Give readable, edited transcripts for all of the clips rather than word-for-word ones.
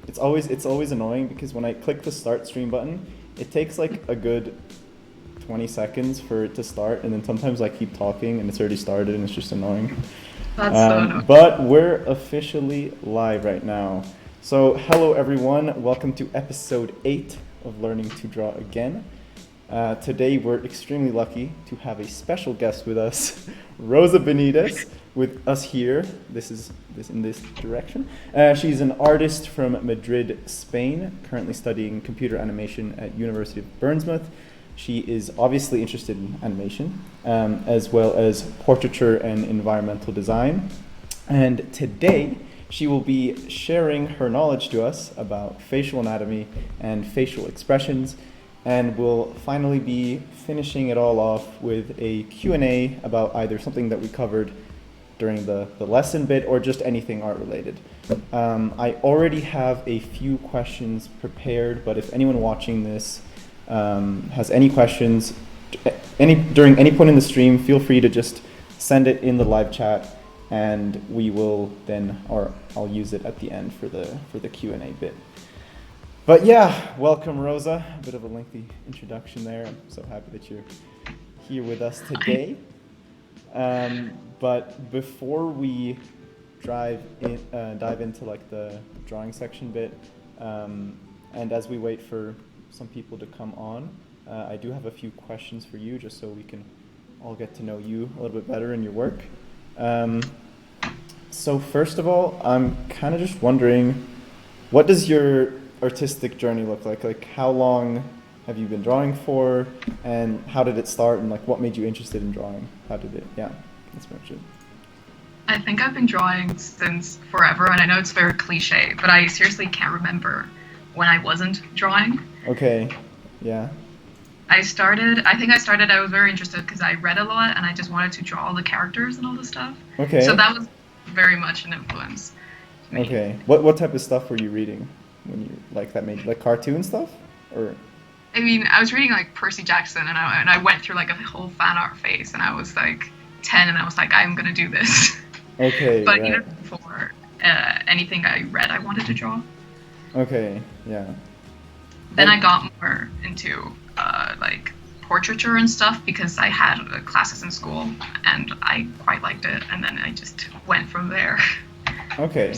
It's always annoying because when I click the start stream button, it takes like a good 20 seconds for it to start, and then sometimes I keep talking and it's already started and it's just annoying. That's so annoying. But we're officially live right now. So hello everyone, welcome to episode 8 of Learning to Draw Again. Today we're extremely lucky to have a special guest with us, Rosa Benitez, with us here. This is in this direction. She's an artist from Madrid, Spain, currently studying computer animation at University of Bournemouth. She is obviously interested in animation, as well as portraiture and environmental design. And today she will be sharing her knowledge to us about facial anatomy and facial expressions. And we'll finally be finishing it all off with a Q&A about either something that we covered during the lesson bit or just anything art related. I already have a few questions prepared, but if anyone watching this has any questions during any point in the stream, feel free to just send it in the live chat, and we will then, or I'll use it at the end for the Q&A bit. But yeah, welcome Rosa. A bit of a lengthy introduction there. I'm so happy that you're here with us today. But before we dive into like the drawing section bit, and as we wait for some people to come on, I do have a few questions for you, just so we can all get to know you a little bit better in your work. So first of all, I'm kind of just wondering, what does your artistic journey look like? Like, how long have you been drawing for, and how did it start, and like what made you interested in drawing? How did it, yeah, that's much it. I think I've been drawing since forever, and I know it's very cliche, but I seriously can't remember when I wasn't drawing. Okay, yeah. I was very interested because I read a lot and I just wanted to draw all the characters and all the stuff. Okay. So that was very much an influence to me. Okay. What type of stuff were you reading when you made like cartoon stuff, or? I mean, I was reading like Percy Jackson, and I went through like a whole fan art phase, and I was like 10, and I was like, I'm gonna do this. Okay. But right. even before anything I read, I wanted to draw. Okay. Yeah. Then I got more into like portraiture and stuff because I had classes in school and I quite liked it, and then I just went from there. Okay.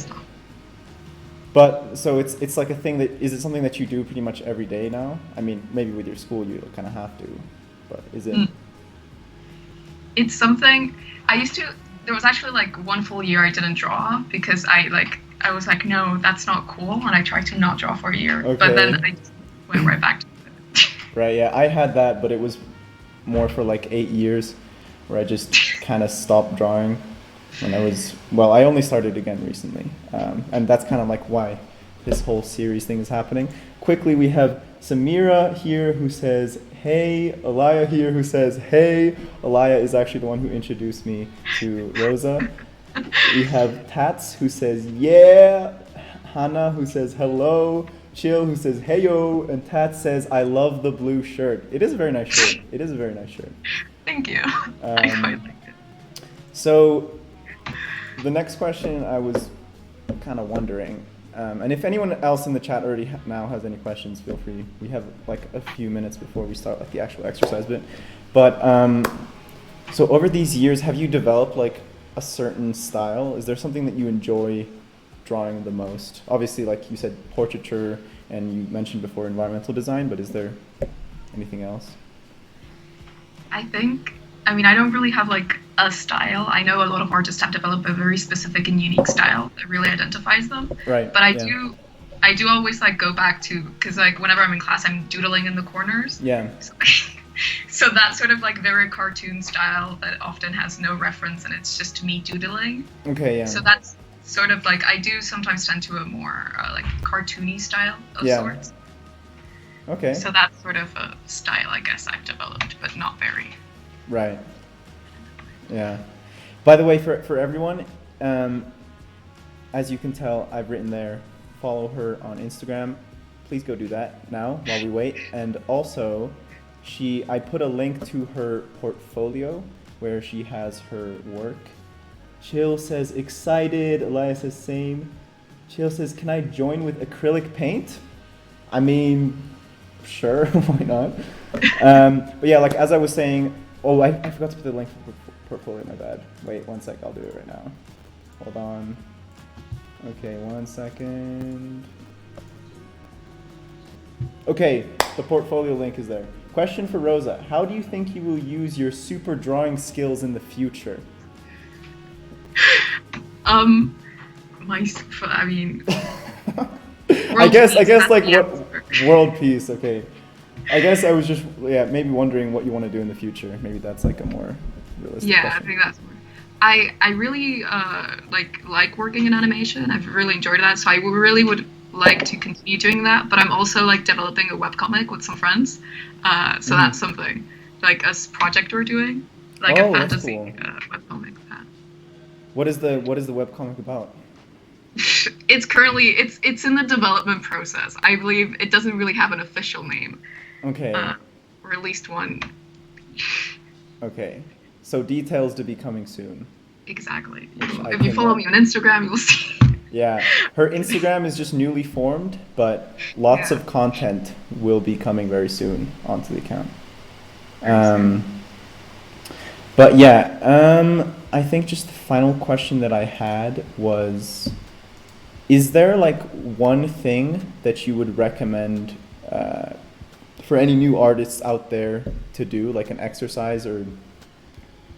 But so it's like a thing that, is it something that you do pretty much every day now? I mean, maybe with your school you kind of have to, but is it? It's something I used to. There was actually like one full year I didn't draw because I was like, no, that's not cool, and I tried to not draw for a year. Okay. But then I just went right back to it. Right, yeah, I had that, but it was more for like 8 years where I just kind of stopped drawing when I only started again recently. And that's kind of like why this whole series thing is happening. Quickly, we have Samira here who says, hey, Alaya here who says, hey. Alaya is actually the one who introduced me to Rosa. We have Tats who says, yeah. Hannah who says, hello. Chill who says, heyo. And Tats says, I love the blue shirt. It is a very nice shirt. It is a very nice shirt. Thank you. I quite liked it. So the next question I was kind of wondering, and if anyone else in the chat already now has any questions, feel free. We have like a few minutes before we start like the actual exercise bit. But so over these years, have you developed like a certain style? Is there something that you enjoy drawing the most? Obviously, like you said, portraiture, and you mentioned before environmental design, but is there anything else? I don't really have like a style. I know a lot of artists have developed a very specific and unique style that really identifies them. Right. But I do always like go back to, because like whenever I'm in class, I'm doodling in the corners. Yeah. So that's sort of like very cartoon style that often has no reference, and it's just me doodling. Okay. Yeah. So that's sort of like, I do sometimes tend to a more like cartoony style of sorts. Okay. So that's sort of a style I guess I've developed, but not very. Right. Yeah. By the way, for everyone, as you can tell, I've written there, follow her on Instagram. Please go do that now while we wait. And also, I put a link to her portfolio where she has her work. Chill says excited. Elias says same. Chio says, can I join with acrylic paint? I mean, sure, why not? But yeah, like as I was saying, I forgot to put the link for portfolio, my bad. Wait, 1 sec, I'll do it right now. Hold on. Okay, 1 second. Okay, the portfolio link is there. Question for Rosa, how do you think you will use your super drawing skills in the future? I mean, I guess like the what world peace, okay. I guess I was just maybe wondering what you want to do in the future. Maybe that's like a more realistic question. I think that's more. I really like working in animation. I've really enjoyed that, so I really would like to continue doing that. But I'm also like developing a webcomic with some friends, so that's something like a project we're doing, like a fantasy webcomic. What is the webcomic about? It's currently it's in the development process. I believe it doesn't really have an official name. Okay. Or at least one. Okay. So details to be coming soon. Exactly. If you follow me on Instagram, you'll see. Yeah. Her Instagram is just newly formed, but lots of content will be coming very soon onto the account. But yeah, I think just the final question that I had was, is there like one thing that you would recommend for any new artists out there to do, like an exercise, or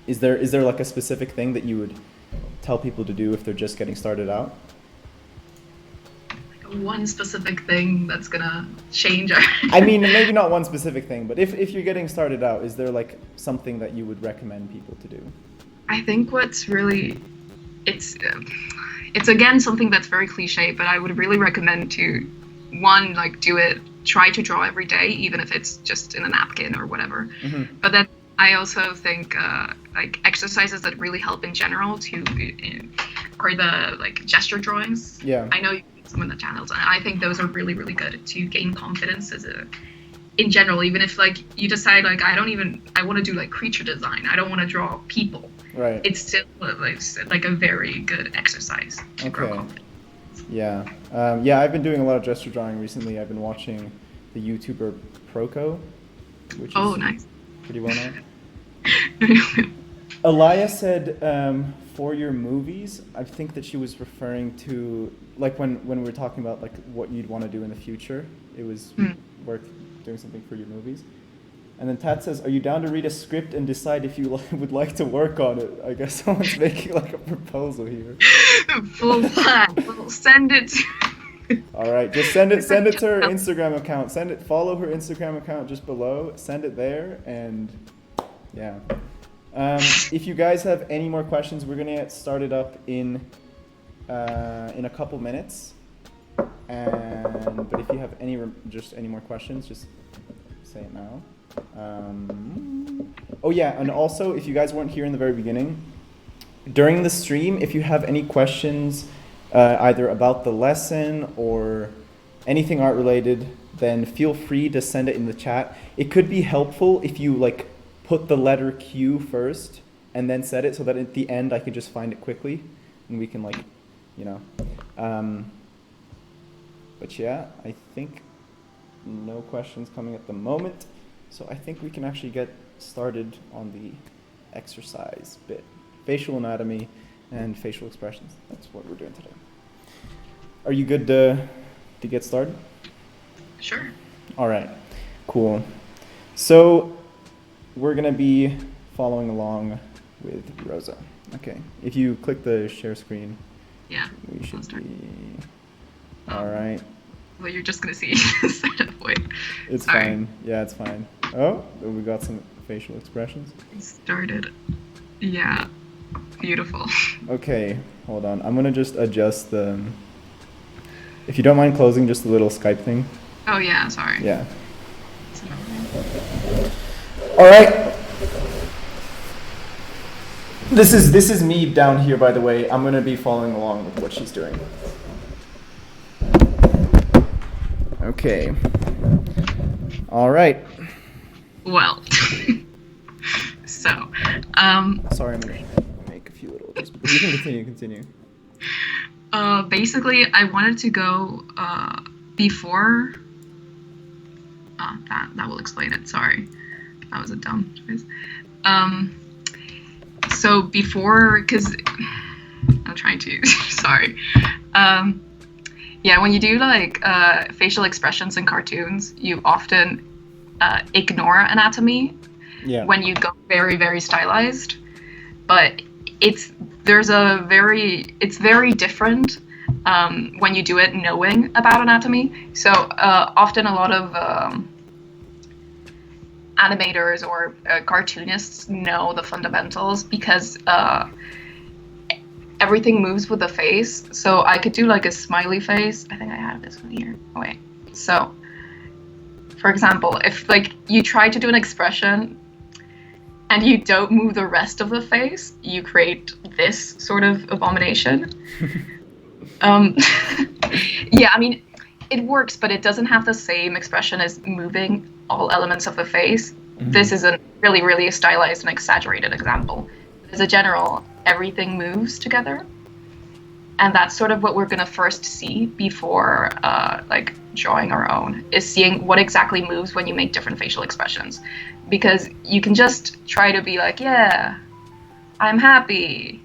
is there like a specific thing that you would tell people to do if they're just getting started out? One specific thing that's gonna change our I mean, maybe not one specific thing, but if you're getting started out, is there like something that you would recommend people to do? I think what's really it's again something that's very cliche, but I would really recommend to one, like try to draw every day, even if it's just in a napkin or whatever. But then I also think like exercises that really help in general are the like gesture drawings. Yeah. I know you see some in the channels, and I think those are really, really good to gain confidence in general. Even if like you decide like I want to do like creature design, I don't want to draw people. Right. It's still like a very good exercise to grow confidence. Yeah. I've been doing a lot of gesture drawing recently. I've been watching the YouTuber Proco, which is nice. Pretty well known. Alaya said for your movies, I think that she was referring to like when we were talking about like what you'd want to do in the future. It was worth doing something for your movies. And then Tat says, are you down to read a script and decide if you would like to work on it? I guess someone's making like a proposal here. Full plan. We'll send it to... All right, just send it to her Instagram account. Follow her Instagram account just below. Send it there, and yeah. If you guys have any more questions, we're gonna get started up in a couple minutes. But if you have any more questions, just say it now. And also, if you guys weren't here in the very beginning, during the stream, if you have any questions either about the lesson or anything art related, then feel free to send it in the chat. It could be helpful if you like put the letter Q first and then set it, so that at the end I can just find it quickly and we can but yeah, I think no questions coming at the moment. So I think we can actually get started on the exercise bit. Facial anatomy and facial expressions. That's what we're doing today. Are you good to get started? Sure. All right, cool. So we're gonna be following along with Rosa. Okay, if you click the share screen, we should be, all right. Well, you're just gonna see setup. Wait. It's fine. Yeah, it's fine. Oh, we got some facial expressions. Started. Yeah. Beautiful. Okay, hold on. I'm gonna just adjust the. If you don't mind closing just the little Skype thing. Oh yeah, sorry. Yeah. All right. This is me down here, by the way. I'm gonna be following along with what she's doing. Okay. All right. Well. So. Sorry, I'm gonna make a few little adjustments. You can continue. Basically, I wanted to go before. That will explain it. Sorry, that was a dumb choice. So before, because I'm trying to. Sorry. Yeah, when you do like facial expressions in cartoons, you often ignore anatomy Yeah. when you go very, very stylized. But it's it's very different when you do it knowing about anatomy. So often a lot of animators or cartoonists know the fundamentals because everything moves with the face. So I could do like a smiley face. I think I have this one here. Oh wait. So for example, if like you try to do an expression and you don't move the rest of the face, you create this sort of abomination. Yeah, I mean, it works, but it doesn't have the same expression as moving all elements of the face. Mm-hmm. This is a really, really stylized and exaggerated example. As a general, everything moves together. And that's sort of what we're going to first see before like drawing our own, is seeing what exactly moves when you make different facial expressions. Because you can just try to be like, yeah, I'm happy,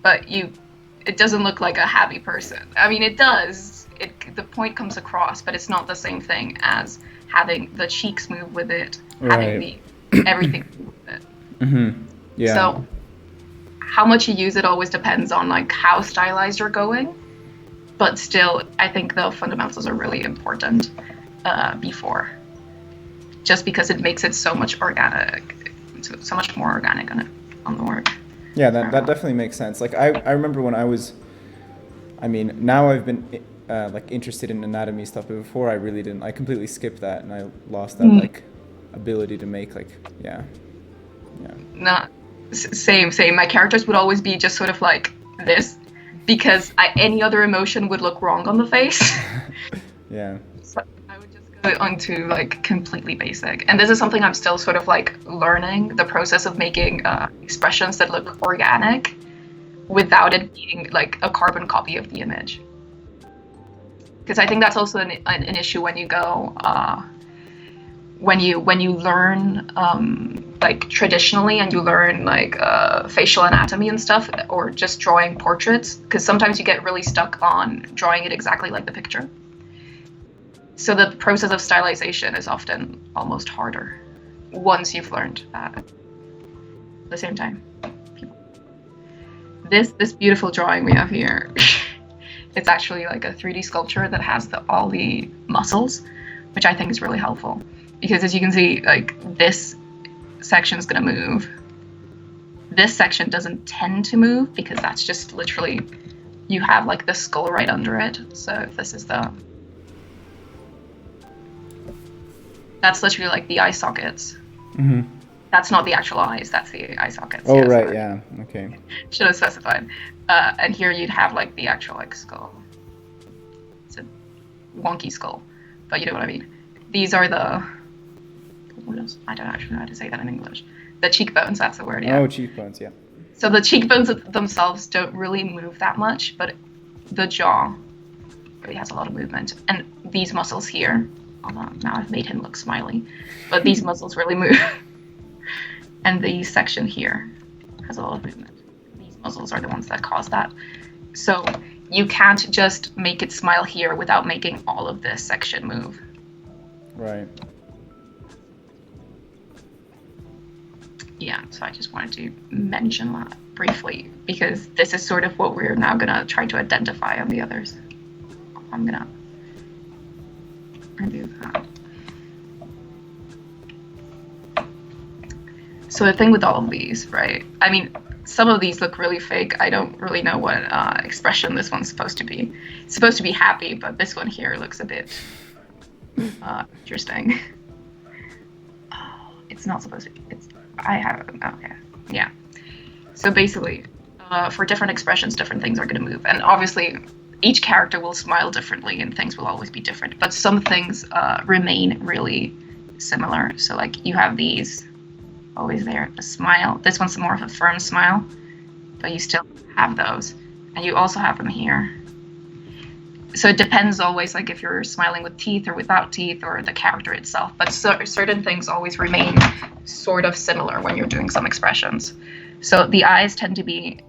but it doesn't look like a happy person. I mean, it does. The point comes across, but it's not the same thing as having the cheeks move with it, having everything move with it. Mm-hmm. Yeah. So how much you use it always depends on like how stylized you're going, but still I think the fundamentals are really important before, just because it makes it so much organic, so much more organic on the work. Yeah, that definitely makes sense. Like I remember when now I've been like interested in anatomy stuff, but before I really didn't. I completely skipped that, and I lost that like ability to make like No, same. My characters would always be just sort of like this, because any other emotion would look wrong on the face. Yeah. So I would just go onto like completely basic, and this is something I'm still sort of like learning, the process of making expressions that look organic without it being like a carbon copy of the image. Because I think that's also an issue when you go when you learn like traditionally, and you learn like facial anatomy and stuff, or just drawing portraits, because sometimes you get really stuck on drawing it exactly like the picture. So the process of stylization is often almost harder once you've learned that. At the same time, this beautiful drawing we have here, it's actually like a 3D sculpture that has all the muscles, which I think is really helpful, because as you can see, like this section is going to move. This section doesn't tend to move because that's just literally, you have like the skull right under it. So if this is that's literally like the eye sockets. Mm-hmm. That's not the actual eyes, that's the eye sockets. Oh, yeah, right, sorry. yeah, okay. Should have specified. And here you'd have like the actual like skull. It's a wonky skull, but you know what I mean. These are what else? I don't actually know how to say that in English. The cheekbones, that's the word, yeah. Oh, cheekbones, yeah. So the cheekbones themselves don't really move that much, but the jaw really has a lot of movement. And these muscles here, now I've made him look smiley, but these muscles really move. And the section here has a lot of movement. These muscles are the ones that cause that. So you can't just make it smile here without making all of this section move. Right. Yeah, so I just wanted to mention that briefly, because this is sort of what we're now gonna try to identify on the others. I'm gonna do that. So the thing with all of these, right? I mean, some of these look really fake. I don't really know what expression this one's supposed to be. It's supposed to be happy, but this one here looks a bit interesting. Oh, it's not supposed to be. I have it. Okay. Yeah. So basically, for different expressions, different things are going to move. And obviously, each character will smile differently and things will always be different. But some things remain really similar. So like you have these always there, a smile. This one's more of a firm smile, but you still have those. and you also have them here. So it depends always, like if you're smiling with teeth or without teeth, or the character itself. But certain things always remain sort of similar when you're doing some expressions. So the eyes tend to be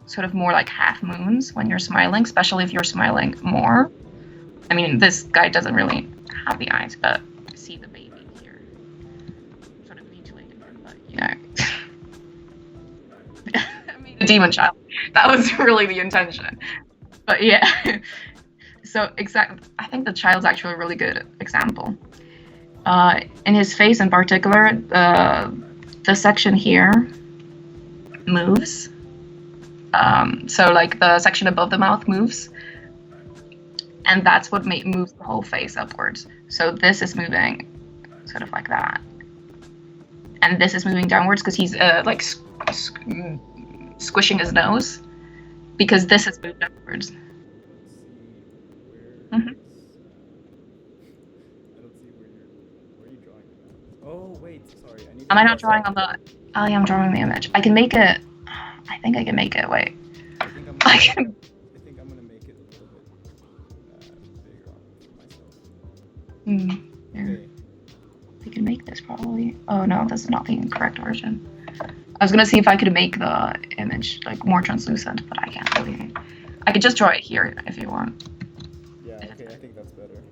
sort of more like half moons when you're smiling, especially if you're smiling more. I mean, this guy doesn't really have the eyes, but see the baby here. Sort of mutilated him, but you know. I mean, the demon child. That was really the intention. But yeah. So I think the child's actually a really good example. In his face in particular, the section here moves. So like the section above the mouth moves, and that's what moves the whole face upwards. So this is moving sort of like that, and this is moving downwards because he's like squishing his nose, because this is moved upwards. Mm-hmm. I don't see where you're drawing. Oh wait, sorry. Am I not drawing on the? Oh yeah, I'm drawing the image. I can make it. I think I can make it. Wait. I think I'm gonna make it a little bit bigger for myself. Yeah. Okay. We can make this probably. Oh no, this is not the correct version. I was gonna see if I could make the image like more translucent, but I can't really. I could just draw it here if you want. Yeah, okay, I think that's better.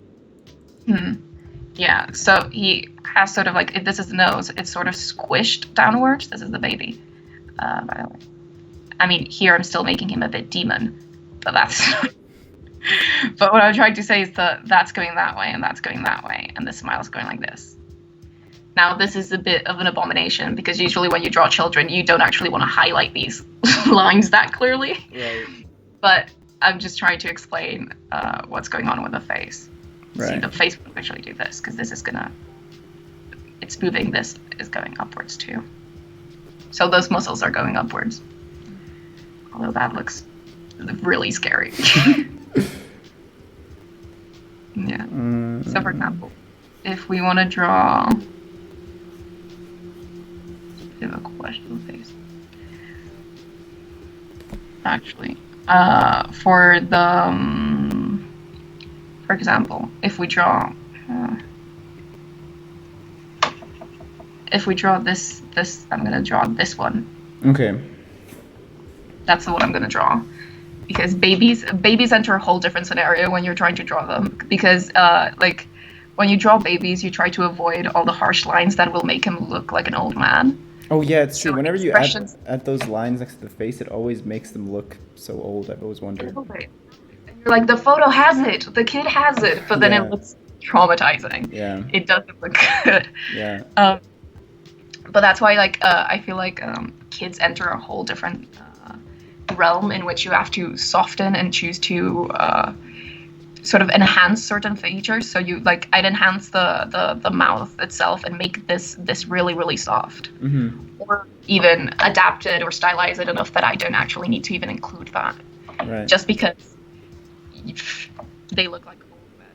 Yeah, so he has sort of like, if this is the nose, it's sort of squished downwards. This is the baby, by the way. I mean, here I'm still making him a bit demon, but that's... But what I'm trying to say is that that's going that way, and that's going that way, and the smile's going like this. Now, this is a bit of an abomination, because usually when you draw children, you don't actually want to highlight these lines that clearly. Right. But I'm just trying to explain what's going on with the face. Right. See, the face won't actually do this, because this is gonna... It's moving, this is going upwards too. So those muscles are going upwards. Although that looks really scary. Yeah. So for example, if we want to draw... I have a question face. Actually, for the... for example, if we draw... if we draw this, I'm going to draw this one. Okay. That's the one I'm going to draw. Because babies enter a whole different scenario when you're trying to draw them. Because, like, when you draw babies, you try to avoid all the harsh lines that will make him look like an old man. Oh yeah, it's true. So Whenever you add those lines next to the face, it always makes them look so old. I've always wondered. And you're like, the photo has it, the kid has it, but then it looks traumatizing. Yeah. It doesn't look good. Yeah. But that's why, like, I feel like kids enter a whole different realm in which you have to soften and choose to sort of enhance certain features. So you, like, I'd enhance the mouth itself and make this really, really soft. Mm-hmm. Or even adapt it or stylize it enough that I don't actually need to even include that. Right. Just because they look like old men.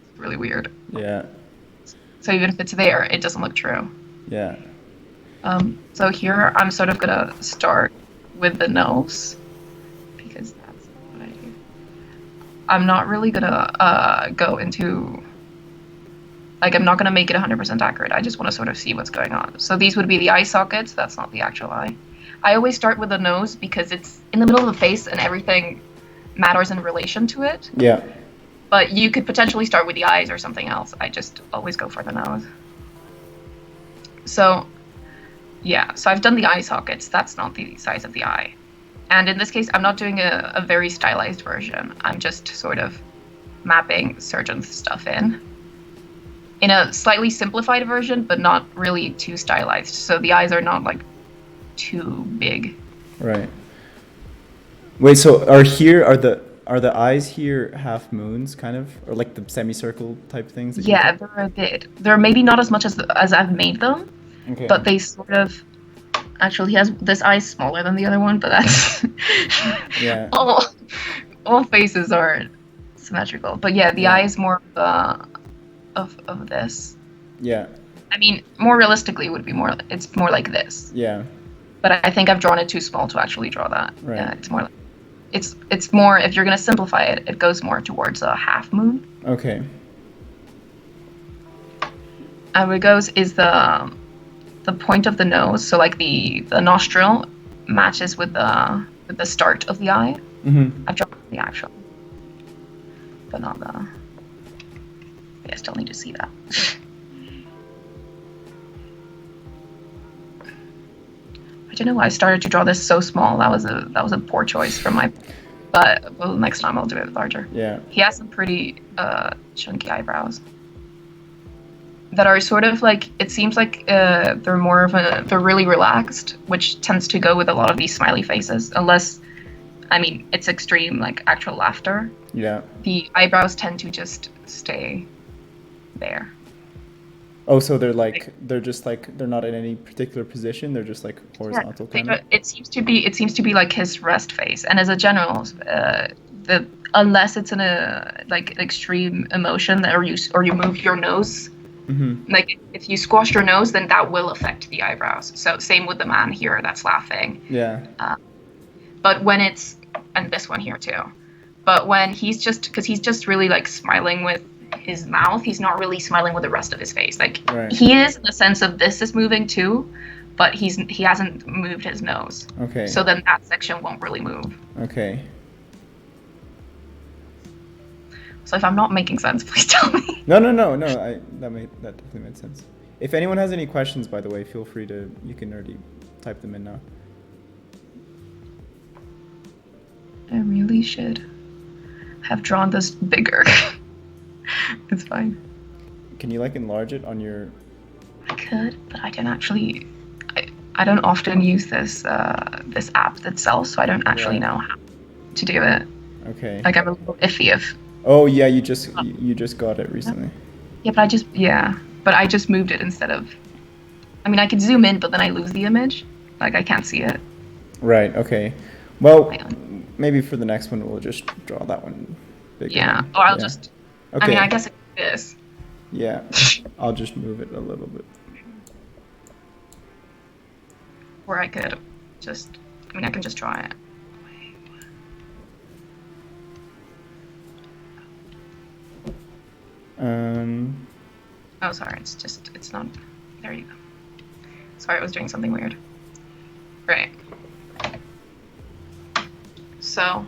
It's really weird. Yeah. So even if it's there, it doesn't look true. Yeah. So here I'm sort of gonna start with the nose, because that's what I'm not really gonna go into, like, I'm not gonna make it 100% accurate. I just want to sort of see what's going on. So these would be the eye sockets. That's not the actual eye. I always start with the nose because it's in the middle of the face and everything matters in relation to it. Yeah. But you could potentially start with the eyes or something else. I just always go for the nose. So yeah, so I've done the eye sockets. That's not the size of the eye. And in this case, I'm not doing a very stylized version. I'm just sort of mapping certain stuff in a slightly simplified version, but not really too stylized. So the eyes are not, like, too big. Right. Wait, so are the eyes here half moons, kind of? Or like the semicircle type things? Yeah, they're a bit. They're maybe not as much as I've made them. Okay. But they sort of... Actually, he has this eye smaller than the other one, but that's... Yeah. all faces are symmetrical. But yeah, the eye is more of this. Yeah. I mean, more realistically, it's more like this. Yeah. But I think I've drawn it too small to actually draw that. Right. Yeah, it's more, if you're gonna simplify it, it goes more towards a half moon. Okay. And where it goes is the point of the nose, so like the nostril matches with the start of the eye. I've drawn the actual, but not the. I still need to see that. I don't know why I started to draw this so small. That was a poor choice from my. But well, next time I'll do it larger. Yeah. He has some pretty chunky eyebrows that are sort of like, it seems like they're more of they're really relaxed, which tends to go with a lot of these smiley faces, unless, I mean, it's extreme, like actual laughter. Yeah. The eyebrows tend to just stay there. Oh, so they're just like, they're not in any particular position. They're just like horizontal kind of. It seems to be like his rest face, and as a general, unless it's in a like an extreme emotion, or you move your nose. Like if you squash your nose, then that will affect the eyebrows. So same with the man here that's laughing. Yeah. But when it's, and this one here too, but when he's just really like smiling with his mouth, he's not really smiling with the rest of his face. Like he is in the sense of this is moving too, but he hasn't moved his nose. Okay. So then that section won't really move. Okay. So if I'm not making sense, please tell me. No. That definitely made sense. If anyone has any questions, by the way, feel free to, you can already type them in now. I really should have drawn this bigger. It's fine. Can you like enlarge it on your? I could, but I don't actually. I don't often use this this app itself, so I don't actually know how to do it. Okay. Like I'm a little iffy if. Oh yeah, you just got it recently. Yeah, but I just moved it instead of. I mean, I could zoom in, but then I lose the image. Like I can't see it. Right. Okay. Well, maybe for the next one we'll just draw that one bigger. Yeah. Or I'll just. Okay. I mean, I guess it's this. Yeah. I'll just move it a little bit. Or I could just. I mean, I can just draw it. Oh, sorry. It's not. There you go. Sorry, I was doing something weird. Right. So,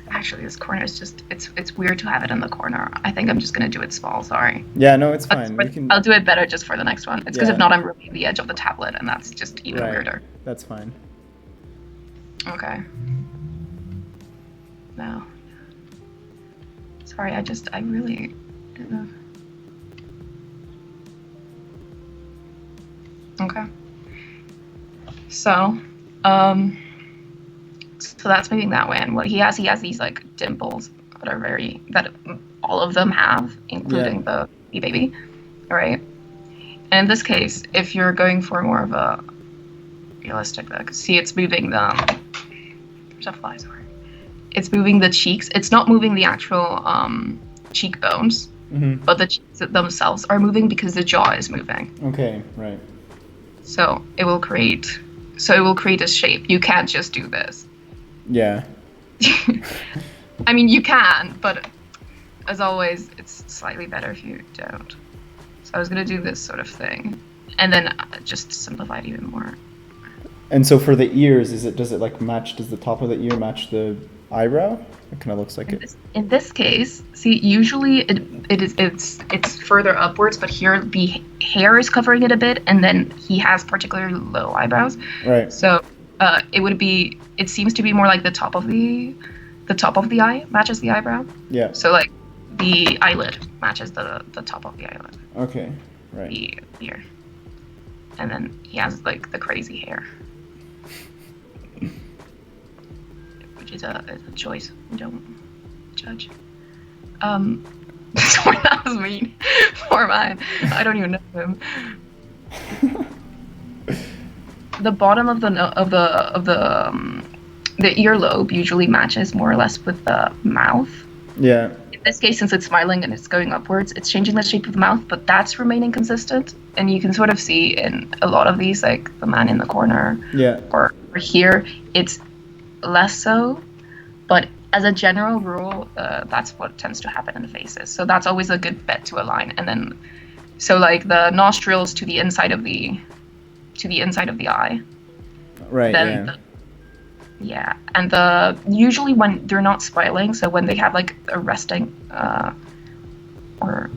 actually, this corner is just. It's weird to have it in the corner. I think I'm just gonna do it small. Sorry. Yeah. No, it's fine. I'll do it better just for the next one. It's because if not, I'm rubbing the edge of the tablet, and that's just even weirder. That's fine. Okay. No. Sorry, I really. Okay. So that's moving that way, and what he has these like dimples that are that all of them have, including the baby, right? And in this case, if you're going for more of a realistic look, see, it's moving the. There's a fly, sorry. It's moving the cheeks. It's not moving the actual cheekbones, but the cheeks themselves are moving because the jaw is moving. Okay, right. So it will create a shape. You can't just do this. Yeah. I mean, you can, but as always, it's slightly better if you don't. So I was gonna do this sort of thing, and then just simplify it even more. And so for the ears, does it like match? Does the top of the ear match the eyebrow? It kind of looks like it. In this case, see, usually it's further upwards, but here the hair is covering it a bit, and then he has particularly low eyebrows. Right. So it seems to be more like the top of the eye matches the eyebrow. Yeah. So like the eyelid matches the top of the eyelid. Okay. Right. The ear. And then he has like the crazy hair. Which is a choice. We don't judge. Sorry, that was mean. Poor man. I don't even know him. The bottom of the earlobe usually matches more or less with the mouth. Yeah. In this case, since it's smiling and it's going upwards, it's changing the shape of the mouth, but that's remaining consistent. And you can sort of see in a lot of these, like the man in the corner, yeah, or here, it's less so, but as a general rule, that's what tends to happen in the faces. So that's always a good bet to align. And then, so like the nostrils to the inside of the eye. Right. Then yeah, and usually when they're not smiling, so when they have like a resting or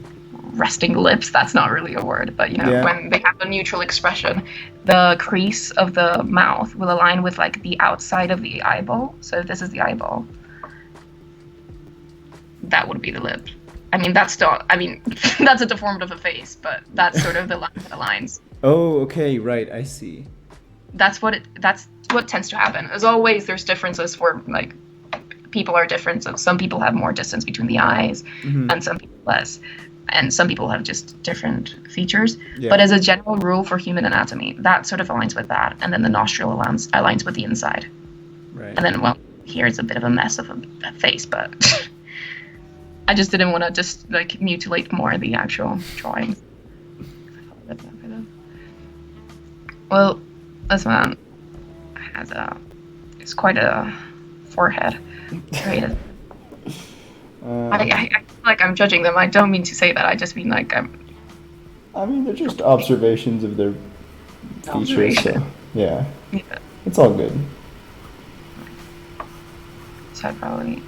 resting lips, that's not really a word, but when they have a neutral expression, the crease of the mouth will align with like the outside of the eyeball. So if this is the eyeball, that would be the lip. I mean, that's not, I mean, that's a deformity of a face, but that's sort of the line that aligns. Oh, okay, right, I see. That's what tends to happen. As always, there's differences for like people are different. So some people have more distance between the eyes, and some people less, and some people have just different features. Yeah. But as a general rule for human anatomy, that sort of aligns with that, and then the nostril aligns with the inside. Right. And then, well, here's a bit of a mess of a face, but I just didn't want to just like mutilate more the actual drawings. Well, this man has it's quite a forehead. Right? I feel like I'm judging them. I don't mean to say that. I just mean like I mean, they're just observations of their features. So, yeah, it's all good. So I'd probably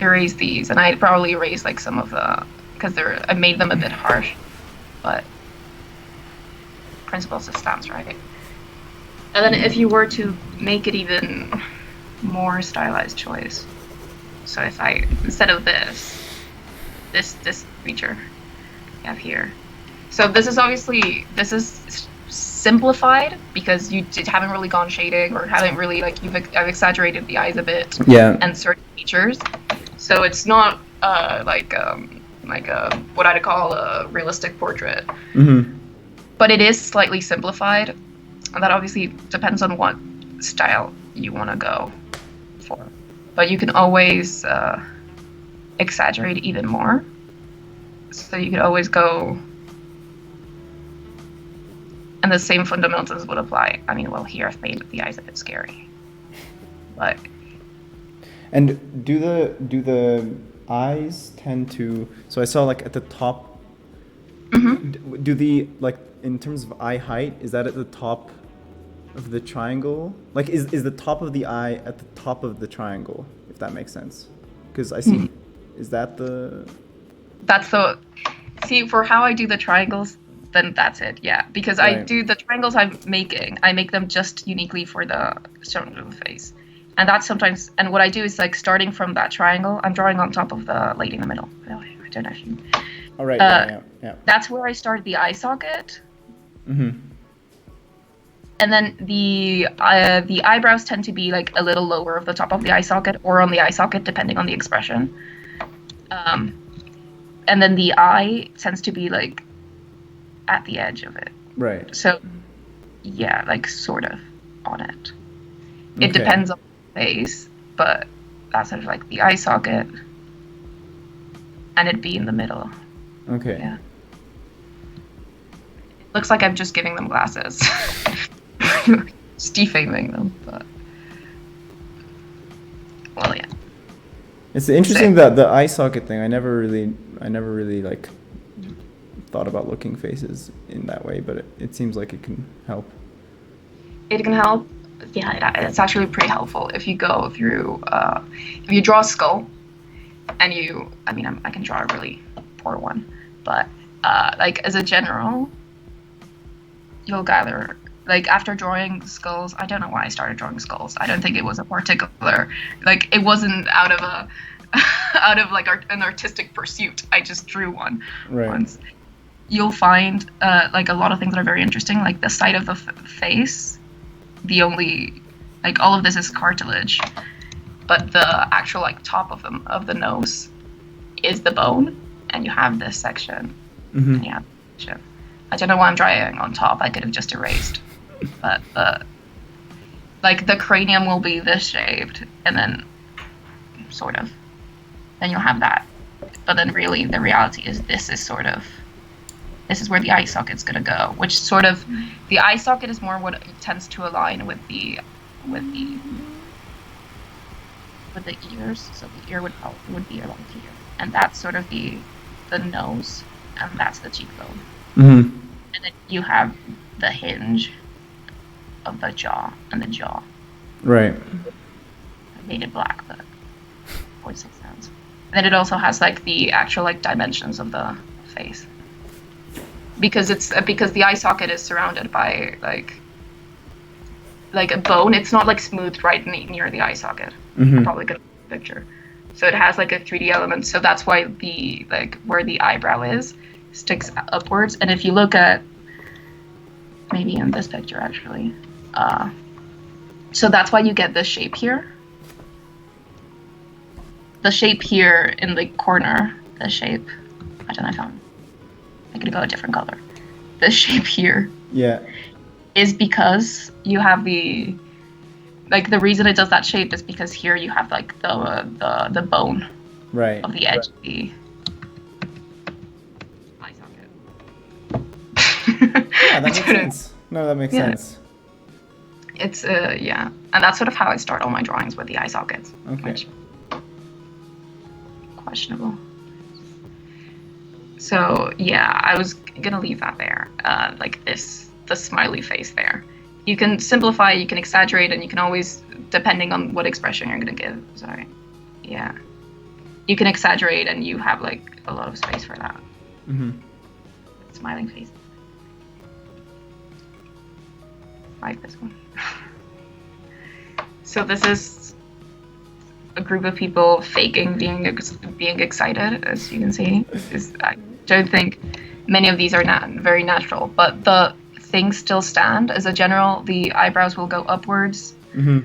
erase these, and I'd probably erase like some of the because I made them a bit harsh, but principle just stands right. And then if you were to make it even more stylized choice, so if I instead of this feature you have here, so this is simplified because you haven't really gone shading or haven't really like I've exaggerated the eyes a bit, and certain features, so it's not like what I'd call a realistic portrait, but it is slightly simplified. And that obviously depends on what style you want to go for. But you can always exaggerate even more. So you could always go... And the same fundamentals would apply. I mean, well, here I've made the eyes a bit scary. But... And do the eyes tend to... So I saw like at the top... Do the, like, in terms of eye height, is that at the top of the triangle? Like, is the top of the eye at the top of the triangle, if that makes sense? Because I see, is that the... That's the... See, for how I do the triangles, then that's it, yeah. Because right. I do the triangles I make them just uniquely for the stone of the face. And that's sometimes... And what I do is, like, starting from that triangle, I'm drawing on top of the lady in the middle. I don't know if you... Oh, right, yeah. That's where I start the eye socket. And then the eyebrows tend to be like a little lower of the top of the eye socket or on the eye socket, depending on the expression. And then the eye tends to be like at the edge of it. Right. So, yeah, like sort of on it. It depends on the face, but that's sort of like the eye socket, and it'd be in the middle. Okay. Yeah. Looks like I'm just giving them glasses. Just defaming them, but... Well, yeah. It's interesting that the eye socket thing, I never really like thought about looking faces in that way, but it seems like it can help. It can help. Yeah, it's actually pretty helpful if you go through, if you draw a skull, and I can draw a really poor one, but like as a general, you'll gather, like after drawing skulls, I don't know why I started drawing skulls. I don't think it was a particular, like it wasn't out of like an artistic pursuit. I just drew one once. You'll find like a lot of things that are very interesting, like the side of the face. The only, like all of this is cartilage, but the actual like top of the nose is the bone, and you have this section. And you have this section. I don't know why I'm drawing on top. I could have just erased, but like the cranium will be this shaped, and then sort of, then you'll have that. But then really the reality is this is where the eye socket's gonna go, which sort of, the eye socket is more what tends to align with the with the ears. So the ear would be around here, and that's sort of the nose, and that's the cheekbone. Mm-hmm. And then you have the hinge of the jaw and the jaw. Right. I made it black, but 0.6 cents. And then it also has like the actual like dimensions of the face, because the eye socket is surrounded by like a bone. It's not like smoothed right near the eye socket. Mm-hmm. I'm probably gonna picture. So it has like a 3D element. So that's why the like where the eyebrow is sticks upwards. And if you look at maybe in this picture actually, so that's why you get this shape here. The shape here in the corner, the shape, I don't know if I could go a different color. The shape here is because you have the reason it does that shape is because here you have like the bone right of the edge of the eye socket. Yeah, that makes sense. No, that makes sense. It's yeah, and that's sort of how I start all my drawings, with the eye sockets. Okay. Which, questionable. So yeah, I was gonna leave that there, like the smiley face there. You can simplify, you can exaggerate, and you can always, depending on what expression you're gonna give. Sorry. Yeah. You can exaggerate, and you have like a lot of space for that. Mm-hmm. Smiling face. Like this one. So this is a group of people faking being excited, as you can see. I don't think many of these are very natural, but the things still stand. As a general, the eyebrows will go upwards. Mm-hmm.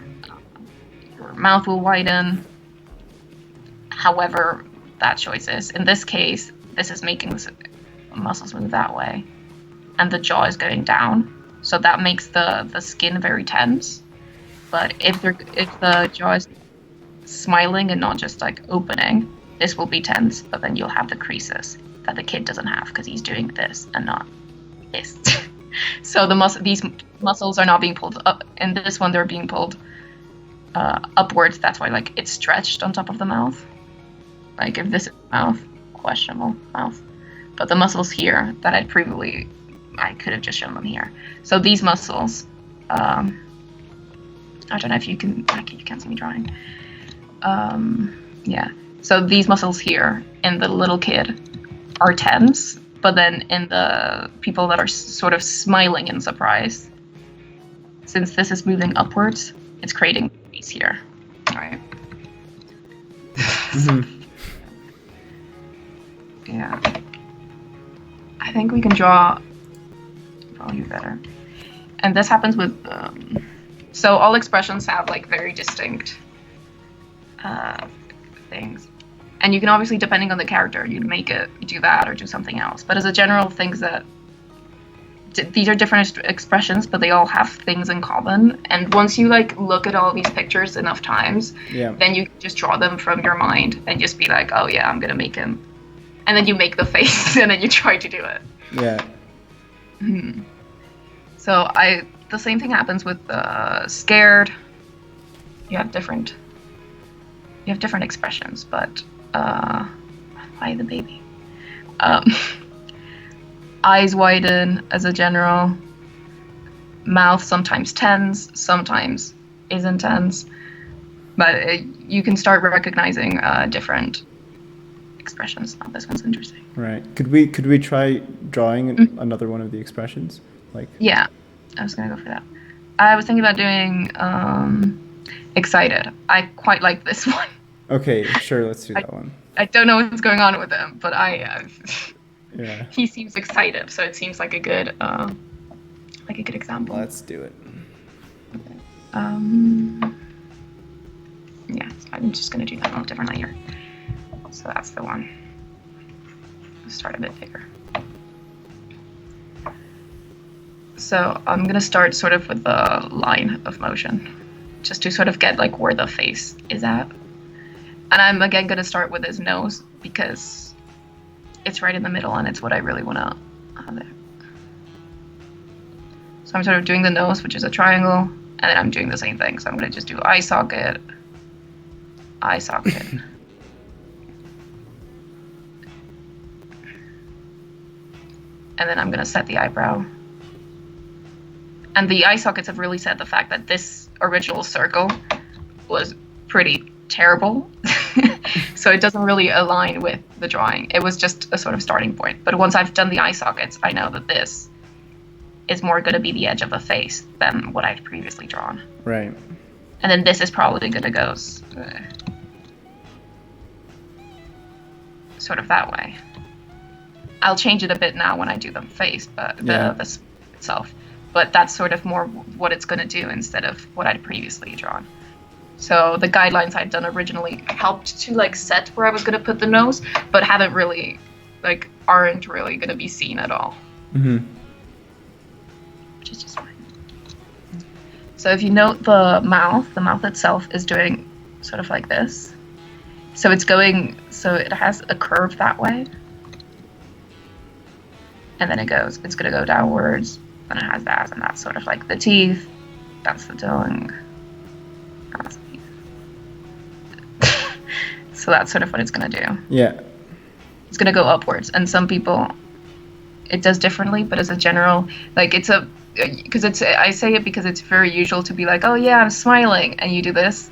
Your mouth will widen. However that choice is. In this case, this is making the muscles move that way, and the jaw is going down. So that makes the skin very tense. But if the jaw is smiling and not just like opening, this will be tense, but then you'll have the creases that the kid doesn't have because he's doing this and not this. So these muscles are not being pulled up. In this one, they're being pulled upwards. That's why like it's stretched on top of the mouth. Like if this is mouth, questionable mouth. But the muscles here that I could have just shown them here. So these muscles, I don't know if you can't see me drawing. Yeah. So these muscles here in the little kid are tense, but then in the people that are sort of smiling in surprise, since this is moving upwards, it's creating space here. All right. Mm-hmm. Yeah. I think we can draw probably better. And this happens with so all expressions have like very distinct things, and you can obviously, depending on the character, you'd make it do that or do something else. But as a general, things that these are different expressions, but they all have things in common. And once you like look at all these pictures enough times, then you just draw them from your mind and just be like, oh yeah, I'm gonna make him, and then you make the face and then you try to do it. Yeah. Mm-hmm. So the same thing happens with scared. You have different expressions, but why the baby? Eyes widen as a general. Mouth sometimes tense, sometimes isn't tense, but you can start recognizing different expressions. Oh, this one's interesting. Right. Could we try drawing another one of the expressions? Like. Yeah. I was gonna go for that. I was thinking about doing excited. I quite like this one. Okay, sure, let's do that one. I don't know what's going on with him, but yeah. He seems excited, so it seems like a good example. Let's do it. Okay. Yeah, so I'm just gonna do that one a different layer. So that's the one. Let's start a bit bigger. So I'm gonna start sort of with the line of motion, just to sort of get like where the face is at. And I'm again gonna start with his nose because it's right in the middle and it's what I really wanna have there. So I'm sort of doing the nose, which is a triangle, and then I'm doing the same thing. So I'm gonna just do eye socket, eye socket. And then I'm going to set the eyebrow. And the eye sockets have really set the fact that this original circle was pretty terrible. So it doesn't really align with the drawing. It was just a sort of starting point. But once I've done the eye sockets, I know that this is more going to be the edge of the face than what I've previously drawn. Right. And then this is probably going to go sort of that way. I'll change it a bit now when I do the face, but this itself. But that's sort of more what it's going to do instead of what I'd previously drawn. So the guidelines I'd done originally helped to like set where I was going to put the nose, but aren't really going to be seen at all. Mm-hmm. Which is just fine. So if you note the mouth itself is doing sort of like this. So it's going, so it has a curve that way. And then it's going to go downwards. Then it has that, and that's sort of like the teeth. That's the tongue. That's the teeth. So that's sort of what it's going to do. Yeah. It's going to go upwards. And some people, it does differently, but as a general, like I say it because it's very usual to be like, oh yeah, I'm smiling. And you do this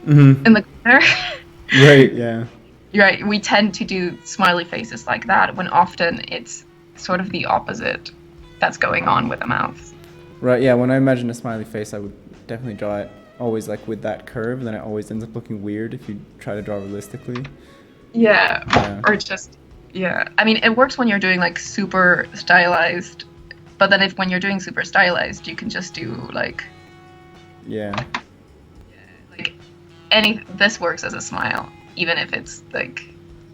in the corner. Right, yeah. Right, we tend to do smiley faces like that when often it's sort of the opposite that's going on with the mouth. Right, yeah, when I imagine a smiley face, I would definitely draw it always like with that curve, and then it always ends up looking weird if you try to draw realistically. Yeah. Or just, yeah. I mean, it works when you're doing like super stylized, but then when you're doing super stylized, you can just do like... Yeah. Like, this works as a smile, even if it's like...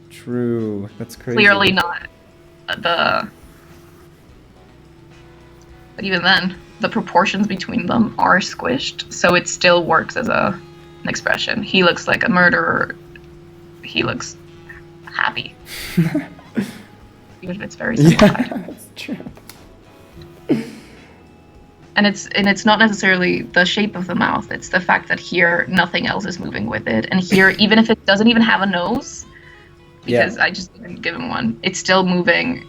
True, that's crazy. Clearly not the... But even then, the proportions between them are squished, so it still works as an expression. He looks like a murderer. He looks happy. Even if it's very simplified. Yeah, that's true. And it's not necessarily the shape of the mouth, it's the fact that here nothing else is moving with it. And here, even if it doesn't even have a nose, because I just didn't give him one, it's still moving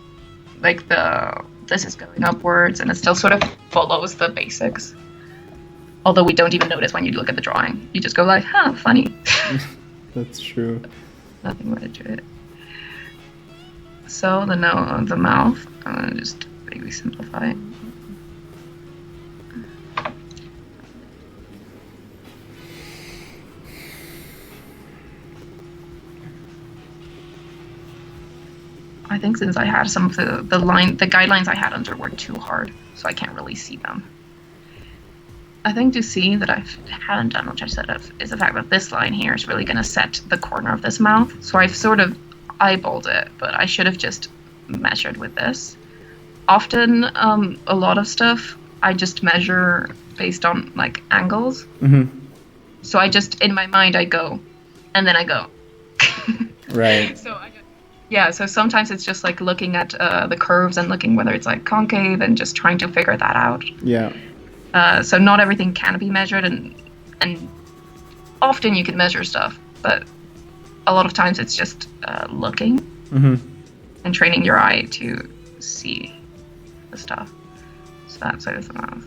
like this is going upwards, and it still sort of follows the basics. Although we don't even notice when you look at the drawing. You just go like, huh, funny. That's true. Nothing more to it. So the mouth, I'm gonna just maybe simplify it. I think since I had some of the guidelines I had under were too hard, so I can't really see them. I think to see that I haven't done, which I said of, is the fact that this line here is really going to set the corner of this mouth. So I've sort of eyeballed it, but I should have just measured with this. Often, a lot of stuff I just measure based on like angles. Mm-hmm. So I just, in my mind, I go, and then I go. Right. So sometimes it's just like looking at the curves and looking whether it's like concave and just trying to figure that out. Yeah. So not everything can be measured, and often you can measure stuff, but a lot of times it's just looking and training your eye to see the stuff. So that's sort of the mouth.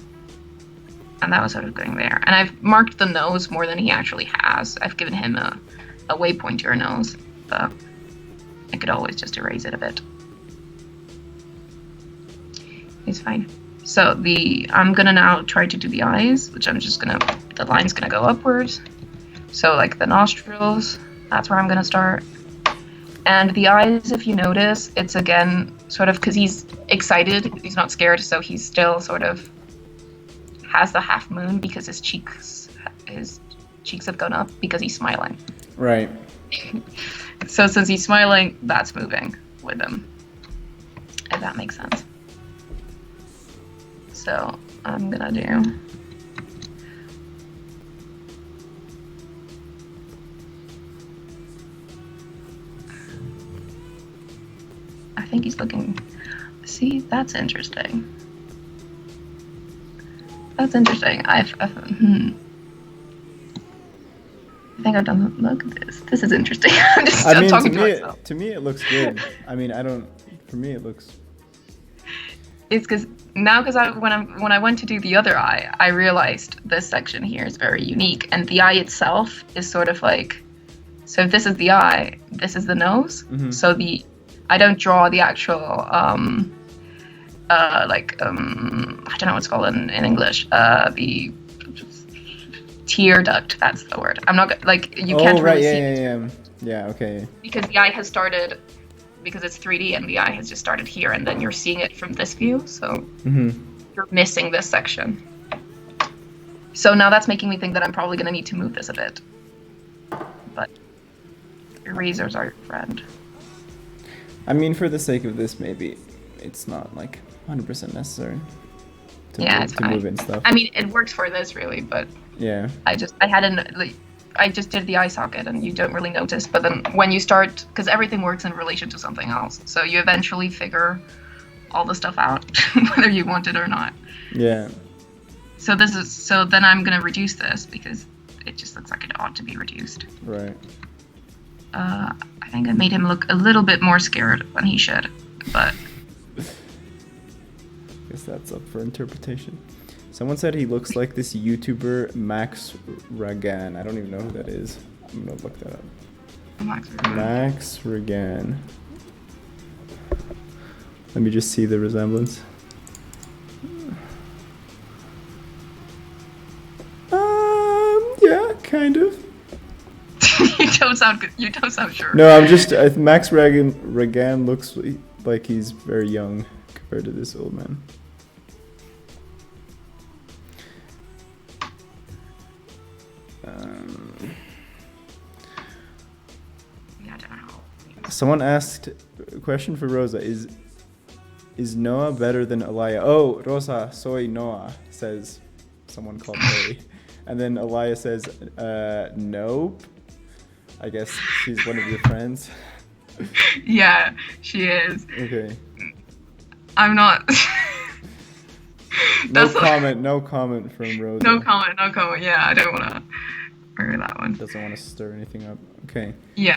And that was sort of going there. And I've marked the nose more than he actually has. I've given him a way pointier nose, but I could always just erase it a bit. It's fine. So I'm gonna now try to do the eyes, which the line's gonna go upwards. So like the nostrils, that's where I'm gonna start. And the eyes, if you notice, it's again sort of because he's excited, he's not scared, so he's still sort of has the half moon because his cheeks have gone up because he's smiling. Right. So since he's smiling, that's moving with him, if that makes sense. So I'm gonna do I think he's looking, see, that's interesting. That's interesting. I think I've done. Look at this. This is interesting. I I'm mean, talking to myself. to me, it looks good. I mean, I don't. For me, it looks. It's because when I went to do the other eye, I realized this section here is very unique, and the eye itself is sort of like. So if this is the eye, this is the nose. Mhm. So I don't draw the actual I don't know what's called in English. The tear duct. That's the word. I'm not like you can't Oh right, really yeah, see yeah, it yeah. Yeah, okay. because the eye has started because it's 3D and the eye has just started here, and then you're seeing it from this view. So you're missing this section. So now that's making me think that I'm probably going to need to move this a bit. But erasers are your friend. I mean, for the sake of this, maybe it's not like 100% necessary to move in stuff. I mean, it works for this really, but yeah. I just did the eye socket, and you don't really notice. But then when you start, because everything works in relation to something else, so you eventually figure all the stuff out, whether you want it or not. Yeah. So then I'm gonna reduce this because it just looks like it ought to be reduced. Right. I think I made him look a little bit more scared than he should, but. Guess that's up for interpretation. Someone said he looks like this YouTuber Max Ragan. I don't even know who that is. I'm gonna look that up. Max Ragan. Let me just see the resemblance. Yeah, kind of. You don't sound good. You don't sound sure. No, I'm just. Max Ragan looks like he's very young compared to this old man. Yeah, I don't know. Someone asked a question for Rosa. Is Noah better than Alaya? Oh, Rosa, soy Noah, says someone called Harry. And then Alaya says, nope. I guess she's one of your friends. Yeah, she is. Okay. I'm not. No comment from Rosa. No comment. Yeah, I don't want to argue that one. Doesn't want to stir anything up. Okay. Yeah.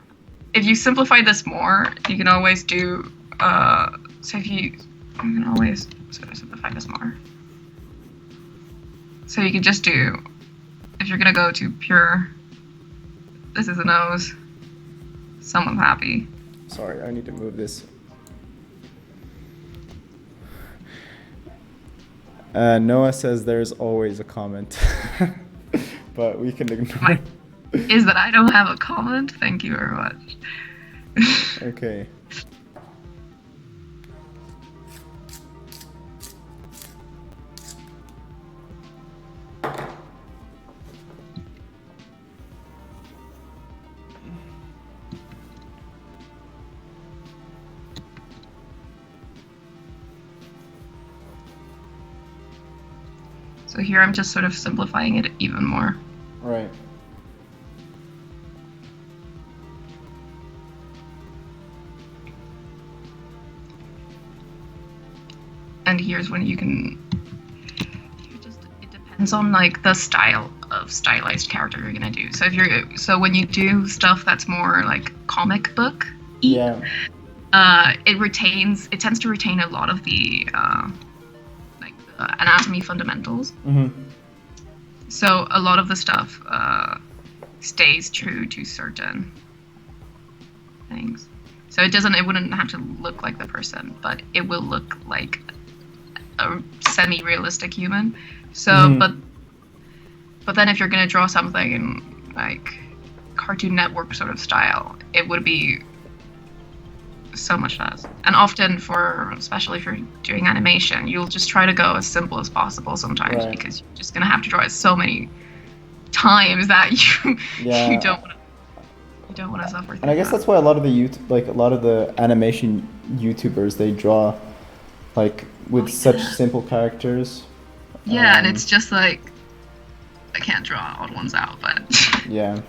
If you simplify this more, you can always do, you can always sort of simplify this more. So you can just do, if you're going to go to pure, this is the nose, someone's happy. Sorry, I need to move this. Noah says there's always a comment, but we can ignore it. Is that I don't have a comment? Thank you very much. Okay. So here I'm just sort of simplifying it even more. Right. And here's when you can. It depends on like the style of stylized character you're gonna do. So when you do stuff that's more like comic book, yeah, it tends to retain a lot of the anatomy fundamentals. Mm-hmm. So a lot of the stuff stays true to certain things. So it wouldn't have to look like the person, but it will look like a semi-realistic human. So, Mm-hmm. but then if you're gonna draw something in like Cartoon Network sort of style, it would be so much less. And often especially for doing animation, you'll just try to go as simple as possible sometimes, right, because you're just gonna have to draw it so many times that you don't want to suffer. And I guess that's why a lot of the animation YouTubers, they draw like with such simple characters. Yeah, and it's just like I can't draw odd ones out, but yeah.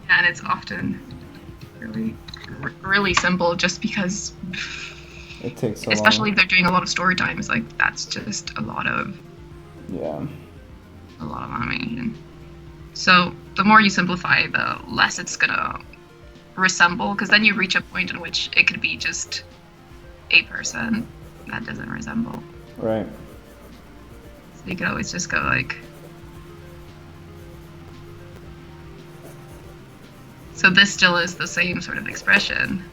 And it's often really simple, just because it takes so especially long. if they're doing a lot of story times, like that's just a lot of animation. So the more you simplify, the less it's gonna resemble, because then you reach a point in which it could be just a person that doesn't resemble. Right. So you could always just go like. So this still is the same sort of expression.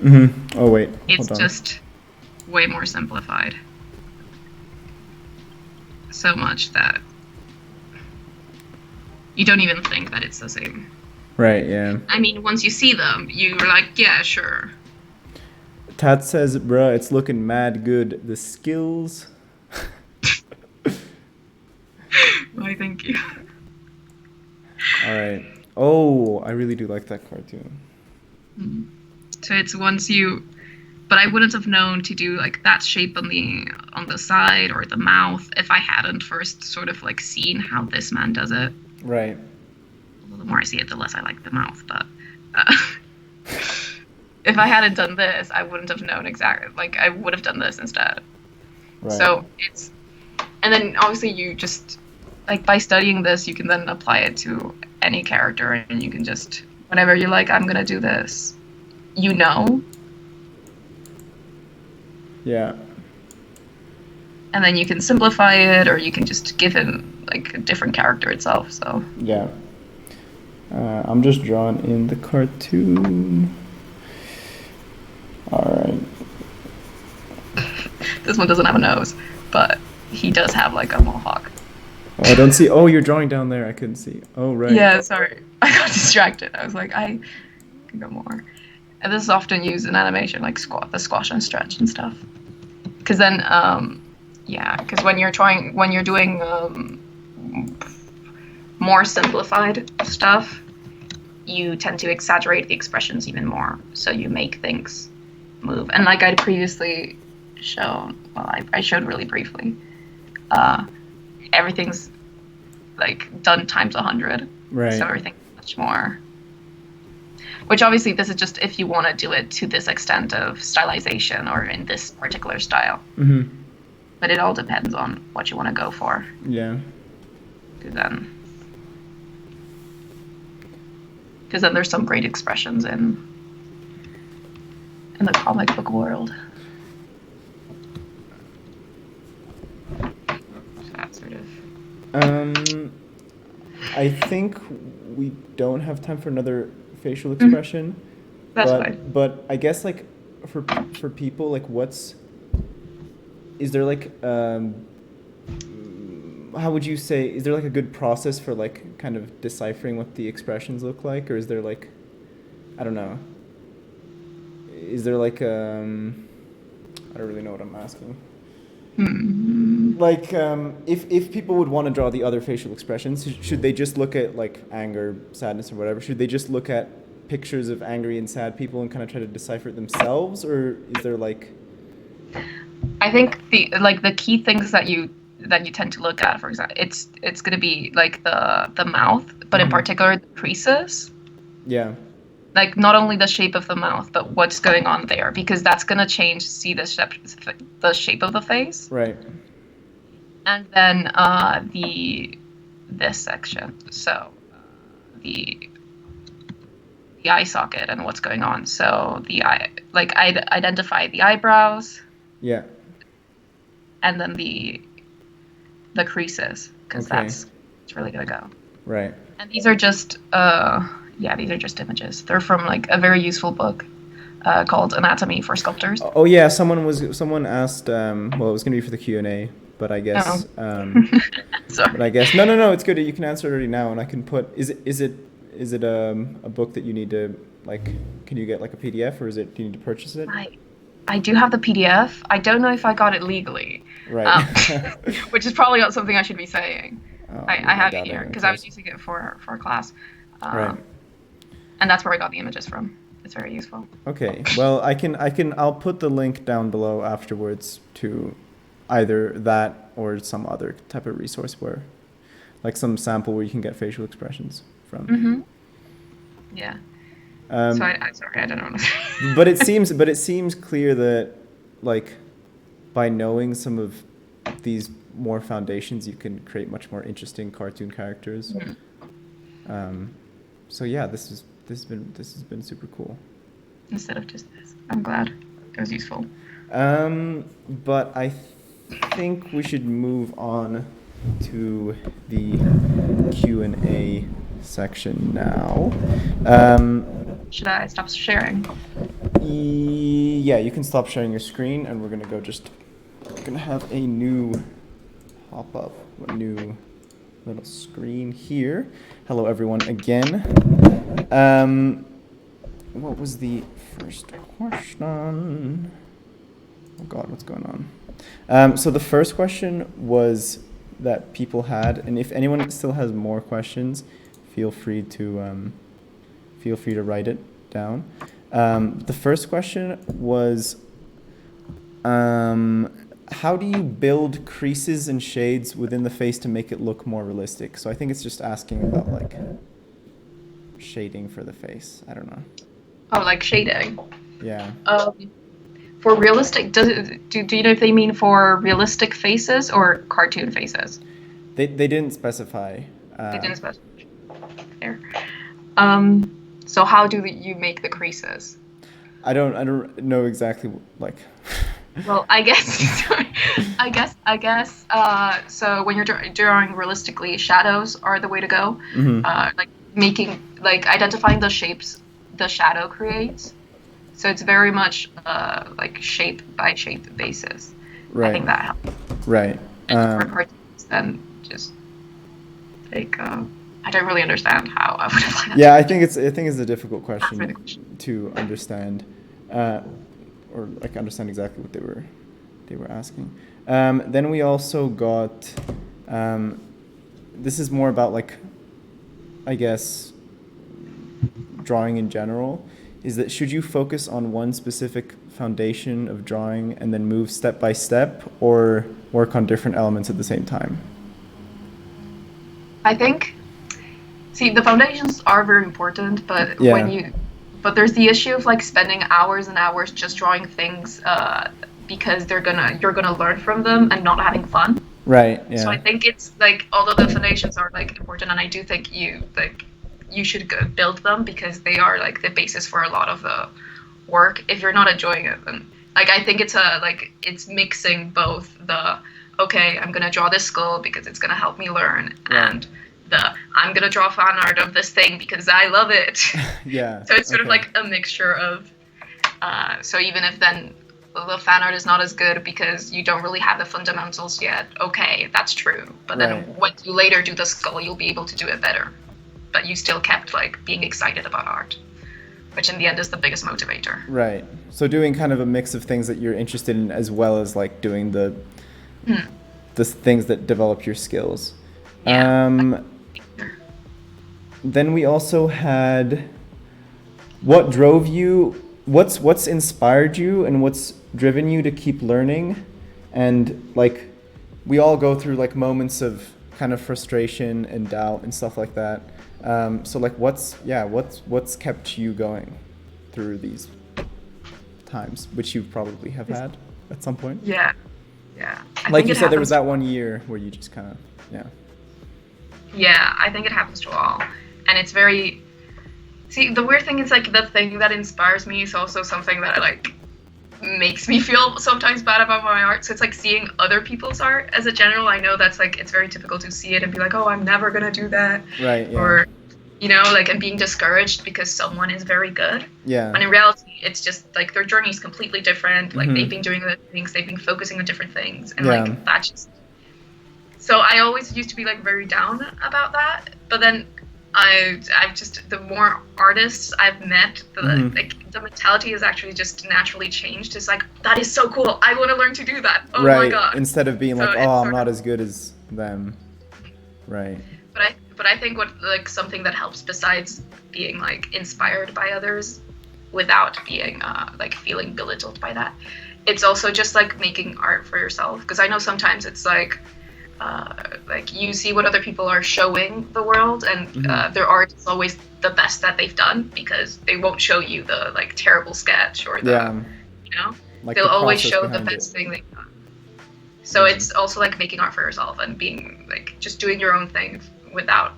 Mm-hmm. Oh wait. It's Hold on. just way more simplified. So much that you don't even think that it's the same. Right. Yeah. I mean, once you see them, you're like, yeah, sure. Tat says, "Bruh, it's looking mad good. The skills." Why, thank you. All right. Oh, I really do like that cartoon. So it's once you, but I wouldn't have known to do like that shape on the side or the mouth if I hadn't first sort of like seen how this man does it. Right. Well, the more I see it, the less I like the mouth. But if I hadn't done this, I wouldn't have known exactly. Like I would have done this instead. Right. So it's, and then obviously you just like by studying this, you can then apply it to any character, and you can just whenever you're like, I'm gonna do this, you know. Yeah. And then you can simplify it, or you can just give him like a different character itself. So Yeah. I'm just drawing in the cartoon. All right. this one doesn't have a nose, but he does have like a mohawk. Oh, I don't see. Oh, you're drawing down there. I couldn't see. Oh, right. Yeah, sorry, I got distracted. I was like, I can go more. And this is often used in animation, like the squash and stretch and stuff. Because then, because when you're doing more simplified stuff, you tend to exaggerate the expressions even more. So you make things move. And like I'd previously shown, well, I showed really briefly, everything's like done times 100. Right. So everything's much more. Which obviously this is just if you want to do it to this extent of stylization or in this particular style. Mm-hmm. But it all depends on what you want to go for. Yeah. Because then there's some great expressions in the comic book world. So that sort of. I think we don't have time for another facial expression. That's fine. But I guess like for people, like is there like how would you say, is there like a good process for like kind of deciphering what the expressions look like, or is there like, I don't know, is there like I don't really know what I'm asking. Like if people would want to draw the other facial expressions, should they just look at like anger, sadness, or whatever? Should they just look at pictures of angry and sad people and kind of try to decipher it themselves, or is there like? I think the key things that you tend to look at, for example, it's going to be like the mouth, but in particular the creases. Yeah. Like not only the shape of the mouth, but what's going on there, because that's going to change. See the shape of the face. Right. And then this section, so the eye socket and what's going on. So the eye, like I'd identify the eyebrows. Yeah. And then the creases, because that's really gonna go. Right. And these are just these are just images. They're from like a very useful book called Anatomy for Sculptors. Oh yeah, someone asked. Well, it was gonna be for the Q&A, but I guess. Sorry. But I guess no, it's good. You can answer it already now, and I can put. Is it a book that you need to like? Can you get like a PDF, or do you need to purchase it? I do have the PDF. I don't know if I got it legally. Right. Which is probably not something I should be saying. Oh, I have it here because I was using it for a class. Right. And that's where I got the images from. It's very useful. Okay. Well, I'll put the link down below afterwards to either that or some other type of resource where, like some sample where you can get facial expressions from. Mm-hmm. Yeah. Sorry, I don't know what to say. but it seems clear that, like, by knowing some of these more foundations, you can create much more interesting cartoon characters. Mm-hmm. So yeah, this has been super cool. Instead of just this. I'm glad it was useful. But I think we should move on to the Q&A section now. Should I stop sharing? Yeah, you can stop sharing your screen, and we're gonna have a new pop-up, a new little screen here. Hello everyone again. What was the first question? Oh God, what's going on? So the first question was that people had, and if anyone still has more questions, feel free to write it down. The first question was, how do you build creases and shades within the face to make it look more realistic? So I think it's just asking about like shading for the face. I don't know. Oh, like shading. Yeah. For realistic, do you know if they mean for realistic faces or cartoon faces? They didn't specify. They didn't specify. There. So how do you make the creases? I don't know exactly like. Well, I guess. So when you're drawing realistically, shadows are the way to go. Mm-hmm. Like identifying the shapes the shadow creates. So it's very much like shape by shape basis. Right. I think that helps. Right. And for cartoons, then just like I don't really understand how I would apply that. Yeah, I think it's a difficult question to understand, or like understand exactly what they were asking. Then we also got, this is more about like, I guess, drawing in general. Is that should you focus on one specific foundation of drawing and then move step by step, or work on different elements at the same time? I think, see, the foundations are very important, but but there's the issue of like spending hours and hours just drawing things because you're gonna learn from them and not having fun. Right. Yeah. So I think it's like, although the foundations are like important, and I do think you should build them because they are like the basis for a lot of the work. If you're not enjoying it, then like I think it's mixing both the okay, I'm gonna draw this skull because it's gonna help me learn, and I'm gonna draw fan art of this thing because I love it. Yeah. So it's sort of like a mixture of so even if then the fan art is not as good because you don't really have the fundamentals yet, okay, that's true. But then when you later do the skull, you'll be able to do it better. But you still kept like being excited about art, which in the end is the biggest motivator. Right. So doing kind of a mix of things that you're interested in, as well as like doing the things that develop your skills. Yeah. Then we also had, what drove you? What's inspired you, and what's driven you to keep learning? And like, we all go through like moments of kind of frustration and doubt and stuff like that. So like, what's kept you going through these times, which you probably have had at some point? Yeah. Like you said, there was that 1 year where you just kind of, Yeah, I think it happens to all, and it's very. See, the weird thing is like the thing that inspires me is also something that like makes me feel sometimes bad about my art. So it's like seeing other people's art as a general. I know that's like, it's very typical to see it and be like, oh, I'm never gonna do that. Right. Yeah. Or, you know, like, and being discouraged because someone is very good. Yeah. And in reality, it's just like their journey is completely different. Like they've been doing other things, they've been focusing on different things, and like that just. So I always used to be like very down about that, but then I've just, the more artists I've met, the mentality has actually just naturally changed. It's like, that is so cool, I want to learn to do that. Oh my god. Instead of being like, oh, I'm not as good as them. Right. But I think what, like, something that helps besides being like inspired by others without being like feeling belittled by that, it's also just like making art for yourself. Because I know sometimes it's like you see what other people are showing the world, and their art is always the best that they've done because they won't show you the like terrible sketch or the you know, like they'll always show the best thing they've done. So it's also like making art for yourself and being like just doing your own thing without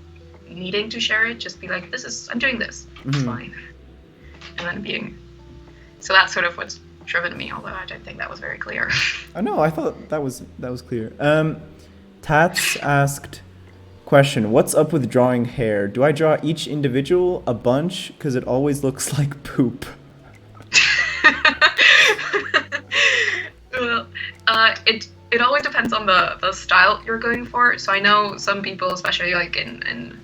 needing to share it. Just be like, I'm doing this. It's fine. And then so that's sort of what's driven me, although I don't think that was very clear. Oh no, I thought that was clear. Tats asked, question, what's up with drawing hair? Do I draw each individual, a bunch? Because it always looks like poop. Well, it always depends on the style you're going for. So I know some people, especially like in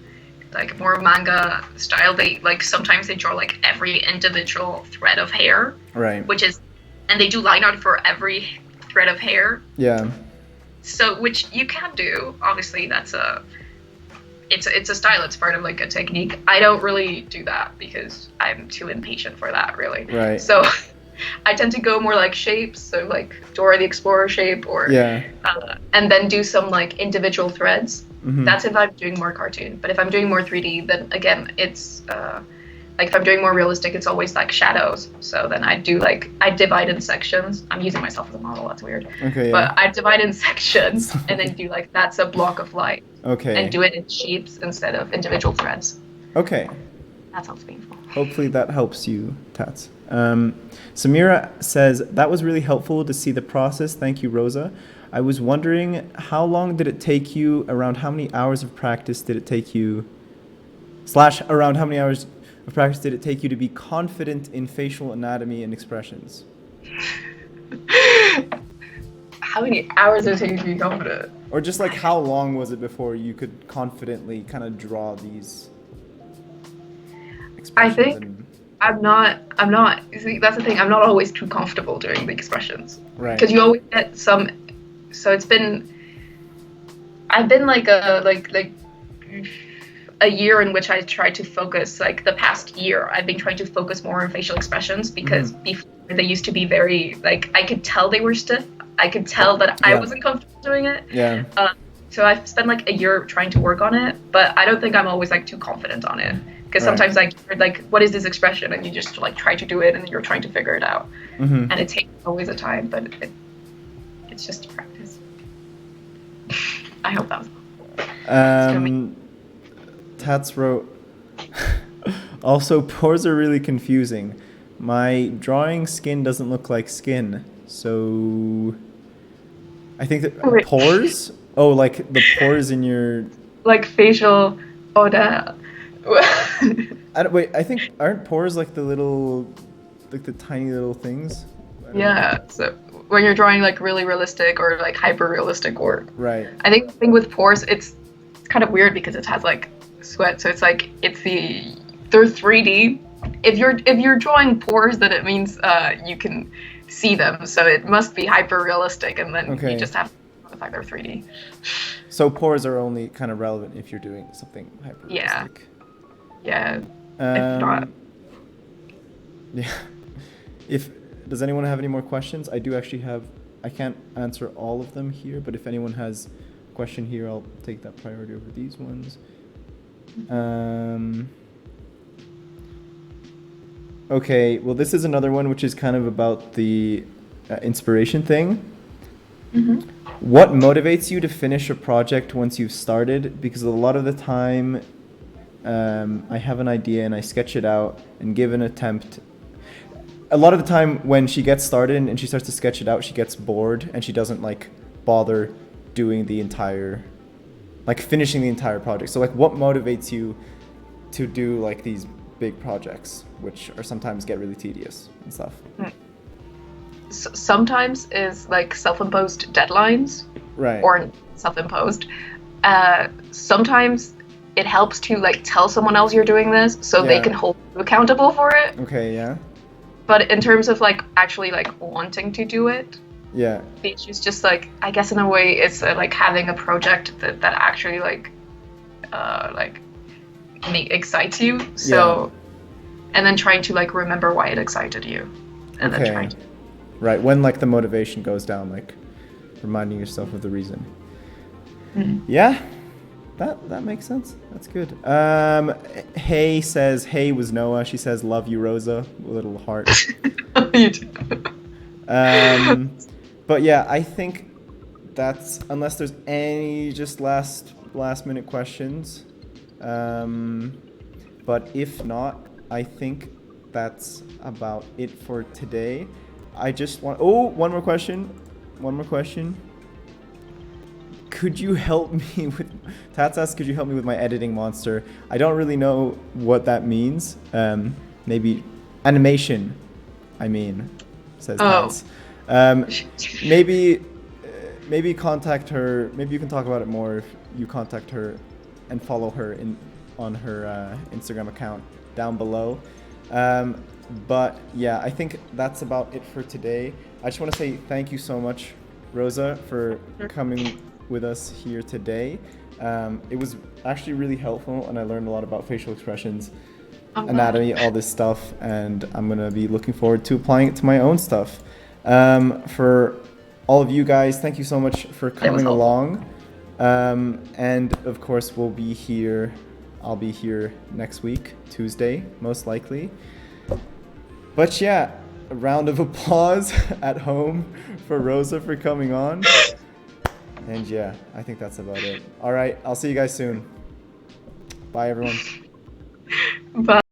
like more manga style, they like sometimes they draw like every individual thread of hair. Right. And they do line art for every thread of hair. Yeah. So which you can do. Obviously, it's a style. It's part of like a technique. I don't really do that because I'm too impatient for that, really. Right. So I tend to go more like shapes, so like Dora the Explorer shape, or and then do some like individual threads. That's if I'm doing more cartoon. But if I'm doing more 3D, then again, it's like if I'm doing more realistic, it's always like shadows. So then I divide in sections. I'm using myself as a model. That's weird. Okay. Yeah. But I divide in sections and then do like that's a block of light. Okay. And do it in shapes instead of individual threads. Okay. That sounds painful. Hopefully that helps you, Tats. Samira says, that was really helpful to see the process. Thank you, Rosa. I was wondering, how long did it take you, around how many hours of practice did it take you, / around how many hours of practice did it take you to be confident in facial anatomy and expressions? How many hours did it take you to be confident? Or just like how long was it before you could confidently kind of draw these expressions? I think I'm not, see, that's the thing, I'm not always too comfortable doing the expressions. Right. Because you always get some, so I've been like a year in which I tried to focus, like the past year, I've been trying to focus more on facial expressions because before they used to be very, like, I could tell they were stiff. I could tell that I wasn't comfortable doing it. Yeah. So I've spent like a year trying to work on it, but I don't think I'm always like too confident on it. Because sometimes like, what is this expression? And you just like try to do it and you're trying to figure it out. And it takes always a time, but it's just practice. I hope that was Tats wrote, also pores are really confusing. My drawing skin doesn't look like skin. So I think that pores? Oh, like the pores in your... Like facial... Oh, that... Wait, I think... Aren't pores like the little... Like the tiny little things? Yeah, so when you're drawing like really realistic or like hyper-realistic work. Right. I think the thing with pores, it's kind of weird because it has like sweat, so it's like, they're 3D. If you're drawing pores, then it means you can see them, so it must be hyper-realistic, and then you just have to know the fact they're 3D. So pores are only kind of relevant if you're doing something hyper-realistic. Yeah. If not. Yeah. Does anyone have any more questions? I do actually have, I can't answer all of them here, but if anyone has a question here, I'll take that priority over these ones. Okay, well, this is another one which is kind of about the inspiration thing. What motivates you to finish a project once you've started? Because a lot of the time, I have an idea and I sketch it out and give an attempt. A lot of the time when she gets started and she starts to sketch it out, she gets bored and she doesn't like bother doing the entire, like finishing the entire project. So like what motivates you to do like these big projects, which are sometimes get really tedious and stuff? Sometimes is like self-imposed deadlines, right? Or self-imposed. Sometimes it helps to like tell someone else you're doing this so they can hold you accountable for it. Okay, yeah. But in terms of like actually like wanting to do it, yeah, the issue's just like, I guess in a way it's like having a project that actually like excites you. So, and then trying to like remember why it excited you, and then trying to. Right, when like the motivation goes down, like reminding yourself of the reason. Yeah, that makes sense. That's good. Hey says, hey was Noah. She says, love you, Rosa. A little heart. You too. But yeah, I think that's, unless there's any just last minute questions, But if not, I think that's about it for today. I just want... Oh, one more question. Could you help me with... Tats asks, could you help me with my editing monster? I don't really know what that means. Maybe animation, says Tats. Maybe contact her. Maybe you can talk about it more if you contact her and follow her on her Instagram account down below. But yeah, I think that's about it for today. I just want to say thank you so much, Rosa, for coming with us here today. It was actually really helpful, and I learned a lot about facial expressions, anatomy, all this stuff, and I'm gonna be looking forward to applying it to my own stuff. For all of you guys, thank you so much for coming along. And of course, I'll be here next week, Tuesday, most likely. But yeah, a round of applause at home for Rosa for coming on. And yeah, I think that's about it. All right, I'll see you guys soon. Bye, everyone. Bye.